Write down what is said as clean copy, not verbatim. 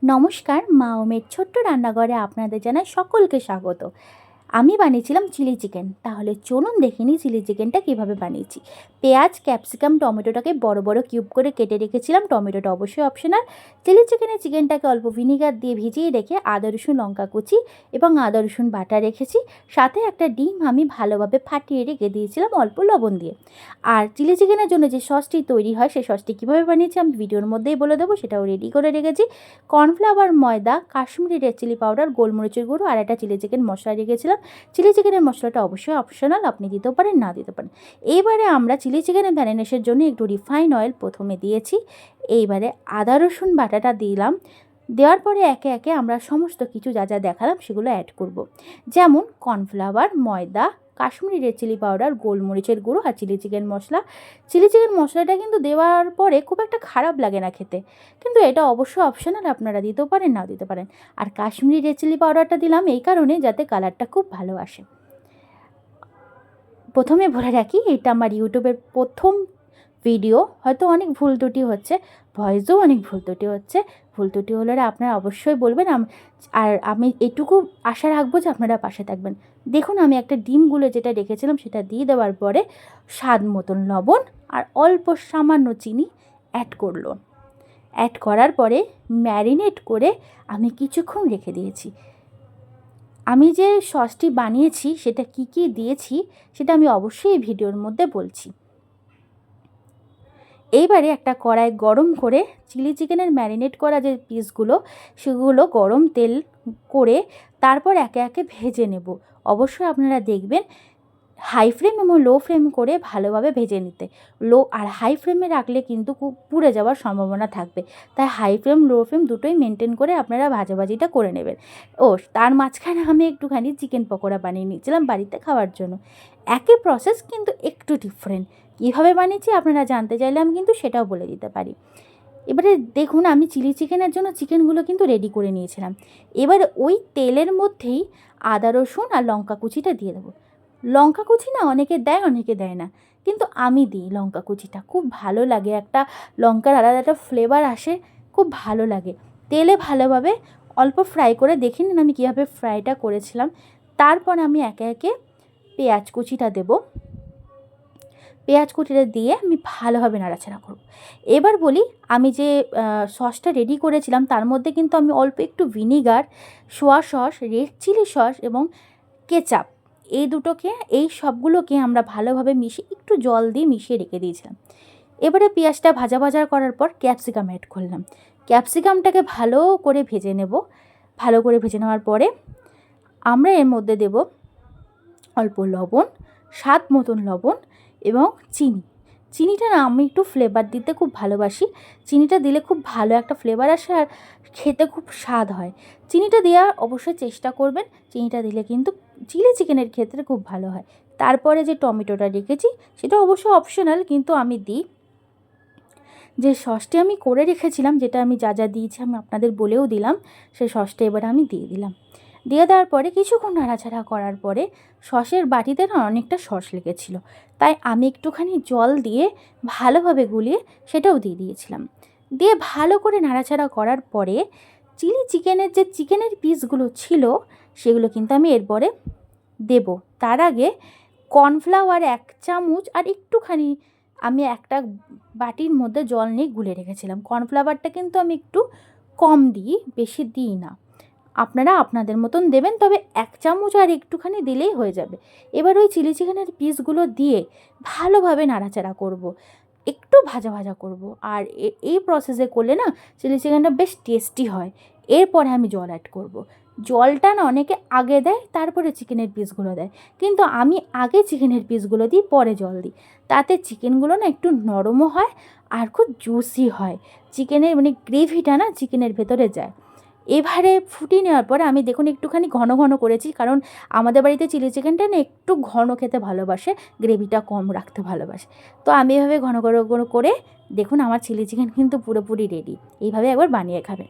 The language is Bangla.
নমস্কার, মা ওমের ছোট্ট রান্নাঘরে আপনাদের জানাই সকলকে স্বাগত। আমি বানিয়েছিলাম চিলি চিকেন। তাহলে চলুন দেখে নিই চিলি চিকেনটা কীভাবে বানিয়েছি। পেঁয়াজ, ক্যাপসিকাম, টমেটোটাকে বড় বড় কিউব করে কেটে রেখেছিলাম। টমেটোটা অবশ্যই অপশনাল। চিলি চিকেনটাকে অল্প ভিনিগার দিয়ে ভিজিয়ে রেখে আদা রসুন লঙ্কা কুচি এবং আদা রসুন বাটা রেখেছি। সাথে একটা ডিম আমি ভালোভাবে ফাটিয়ে রেখে দিয়েছিলাম অল্প লবণ দিয়ে। আর চিলি চিকেনের জন্য যে সসটি তৈরি হয় সেই সসটি কীভাবে বানিয়েছি আমি ভিডিওর মধ্যেই বলে দেবো, সেটাও রেডি করে রেখেছি। কর্নফ্লাওয়ার, ময়দা, কাশ্মীরি রেড চিলি পাউডার, গোলমরিচের গুঁড়ো আর একটা চিলি চিকেন মশলা রেখেছিলাম। চিলি চিকেনের মশলাটা অবশ্যই অপশনাল, আপনি দিতেও পারেন না দিতে পারেন। এইবারে আমরা চিলি চিকেনের ম্যারিনেশনের জন্য একটু রিফাইন অয়েল প্রথমে দিয়েছি। এইবারে আদা রসুন বাটাটা দিলাম। দেওয়ার পরে একে একে আমরা সমস্ত কিছু যা যা দেখালাম সেগুলো অ্যাড করব। যেমন কর্নফ্লাওয়ার, ময়দা, কাশ্মীরি রেড চিলি পাউডার, গোলমরিচের গুঁড়ো আর চিলি চিকেন মশলা। চিলি চিকেন মশলাটা কিন্তু দেওয়ার পরে খুব একটা খারাপ লাগে না খেতে, কিন্তু এটা অবশ্যই অপশনাল, আপনারা দিতেও পারেন না দিতে পারেন। আর কাশ্মীরি রেড চিলি পাউডারটা দিলাম এই কারণে যাতে কালারটা খুব ভালো আসে। প্রথমে বলে রাখি, এটা আমার ইউটিউবের প্রথম ভিডিও, হয়তো অনেক ভুল ত্রুটি হচ্ছে, ভয়েসেও অনেক ভুল ত্রুটি হচ্ছে। ভুল ত্রুটি হলে আপনারা অবশ্যই বলবেন। আর আমি এটুকু আশা রাখবো যে আপনারা পাশে থাকবেন। দেখুন, আমি একটা ডিমগুলো যেটা রেখেছিলাম সেটা দিয়ে দেওয়ার পরে স্বাদ মতন লবণ আর অল্প সামান্য চিনি অ্যাড করার পরে ম্যারিনেট করে আমি কিছুক্ষণ রেখে দিয়েছি। আমি যে সসটি বানিয়েছি সেটা কি কি দিয়েছি সেটা আমি অবশ্যই এই ভিডিওর মধ্যে বলছি। এইবারে একটা কড়াই গরম করে চিলি চিকেনের ম্যারিনেট করা যে পিসগুলো সেগুলো গরম তেল করে তারপর একে একে ভেজে নেব। অবশ্যই আপনারা দেখবেন হাই ফ্লেম এবং লো ফ্লেম করে ভালোভাবে ভেজে নিতে। লো আর হাই ফ্লেমে রাখলে কিন্তু খুব পুড়ে যাওয়ার সম্ভাবনা থাকবে, তাই হাই ফ্লেম লো ফ্লেম দুটোই মেনটেন করে আপনারা ভাজাভাজিটা করে নেবেন। তার মাঝখানে আমি একটুখানি চিকেন পকোড়া বানিয়ে নিয়েছিলাম বাড়িতে খাওয়ার জন্য। একই প্রসেস কিন্তু একটু ডিফারেন্ট। কীভাবে বানিয়েছি আপনারা জানতে চাইলে আমি কিন্তু সেটাও বলে দিতে পারি। এবারে দেখুন, আমি চিলি চিকেনের জন্য চিকেনগুলো কিন্তু রেডি করে নিয়েছিলাম। এবার ওই তেলের মধ্যেই আদা রসুন আর লঙ্কা কুচিটা দিয়ে দেবো। লঙ্কা কুচি না অনেকে দেয় অনেকে দেয় না, কিন্তু আমি দিই লঙ্কা কুচিটা, খুব ভালো লাগে। একটা লঙ্কার আলাদা একটা ফ্লেভার আসে, খুব ভালো লাগে। তেলে ভালোভাবে অল্প ফ্রাই করে দেখে নিন আমি কীভাবে ফ্রাইটা করেছিলাম। তারপর আমি একে একে পেঁয়াজ কুচিটা দেবো। পেঁয়াজ কুচিটা দিয়ে আমি ভালোভাবে নাড়াচাড়া করব। এবার বলি, আমি যে সসটা রেডি করেছিলাম তার মধ্যে কিন্তু আমি অল্প একটু vinegar, soya sauce, red chilli sauce এবং কেচাপ, এই সবগুলোকে আমরা ভালোভাবে মিশিয়ে একটু জল দিয়ে মিশিয়ে রেখে দিয়েছিলাম। এবারে পেঁয়াজটা ভাজা করার পর ক্যাপসিকাম অ্যাড করলাম। ক্যাপসিকামটাকে ভালো করে ভেজে নেব। ভালো করে ভেজে নেওয়ার পরে আমরা এর মধ্যে দেব অল্প লবণ, স্বাদ মতন লবণ এবং চিনিটা না আমি একটু ফ্লেভার দিতে খুব ভালোবাসি। চিনিটা দিলে খুব ভালো একটা ফ্লেভার আসে আর খেতে খুব স্বাদ হয়। চিনিটা দেওয়ার অবশ্যই চেষ্টা করবেন। চিনিটা দিলে কিন্তু চিলি চিকেনের ক্ষেত্রে খুব ভালো হয়। তারপরে যে টমেটোটা রেখেছি সেটা অবশ্য অপশনাল, কিন্তু আমি দিই। যে সসটি আমি করে রেখেছিলাম, যেটা আমি যা যা দিয়েছি আমি আপনাদের বলেও দিলাম, সেই সসটা এবার আমি দিয়ে দিলাম। দিয়ে দেওয়ার পরে কিছুক্ষণ নাড়াচাড়া করার পরে সসের বাটিতে না অনেকটা সস লেগেছিলো, তাই আমি একটুখানি জল দিয়ে ভালোভাবে গুলিয়ে সেটাও দিয়ে দিয়েছিলাম। দিয়ে ভালো করে নাড়াচাড়া করার পরে চিলি চিকেনের যে চিকেনের পিসগুলো ছিল সেগুলো কিন্তু আমি এরপরে দেব। তার আগে কর্নফ্লাওয়ার 1 চামচ আর একটুখানি আমি একটা বাটির মধ্যে জল নিয়ে গুলে রেখেছিলাম। কর্নফ্লাওয়ারটা কিন্তু আমি একটু কম দিই, বেশি দিই না। আপনারা আপনাদের মতন দেবেন, তবে 1 চামচ আর একটুখানি দিলেই হয়ে যাবে। এবার ওই চিলি চিকেনের পিসগুলো দিয়ে ভালোভাবে নাড়াচাড়া করব, একটু ভাজা করব। আর এই প্রসেসে করলে না চিলি চিকেনটা বেশ টেস্টি হয়। এরপরে আমি জল অ্যাড করব। জলটা না অনেকে আগে দেয় তারপরে চিকেনের পিসগুলো দেয়, কিন্তু আমি আগে চিকেনের পিসগুলো দিই, পরে জল দিই। তাতে চিকেনগুলো না একটু নরমও হয় আর খুব জুসি হয়। চিকেনের গ্রেভিটা না চিকেনের ভেতরে যায়। এবারে ফুটিয়ে নেওয়ার পরে আমি দেখুন একটুখানি ঘন করেছি, কারণ আমাদের বাড়িতে চিলি চিকেনটা না একটু ঘন খেতে ভালোবাসে, গ্রেভিটা কম রাখতে ভালোবাসে। তো আমি এভাবে ঘন করে দেখুন আমার চিলি চিকেন কিন্তু পুরোপুরি রেডি। এইভাবে একবার বানিয়ে খাবেন।